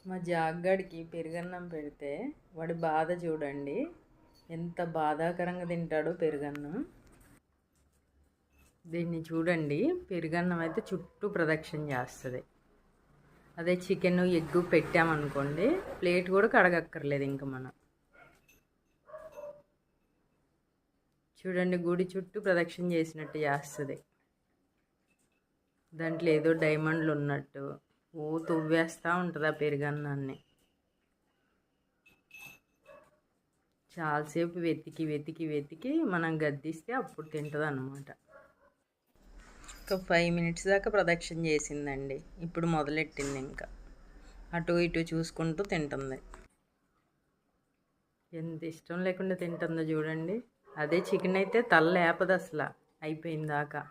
మా జాగ్గాడికి పెరుగన్నం పెడితే వాడి బాధ చూడండి, ఎంత బాధాకరంగా తింటాడో పెరుగన్నం. దీన్ని చూడండి, పెరుగన్నం అయితే చుట్టూ ప్రదక్షిణ చేస్తుంది. అదే చికెన్ ఎగ్గు పెట్టామనుకోండి, ప్లేట్ కూడా కడగక్కర్లేదు ఇంకా మనం. చూడండి, గుడి చుట్టూ ప్రదక్షిణ చేసినట్టు చేస్తుంది. దాంట్లో ఏదో డైమండ్లు ఉన్నట్టు తువ్వేస్తూ ఉంటుంది ఆ పెరుగన్నాన్ని. చాలాసేపు వెతికి వెతికి వెతికి మనం గద్దిస్తే అప్పుడు తింటుంది అన్నమాట. ఒక 5 మినిట్స్ దాకా ప్రదక్షిణ చేసిందండి. ఇప్పుడు మొదలెట్టింది, ఇంకా అటు ఇటు చూసుకుంటూ తింటుంది. ఎంత ఇష్టం లేకుండా తింటుందో చూడండి. అదే చికెన్ అయితే తల లేపదు అసలు అయిపోయిందాకా.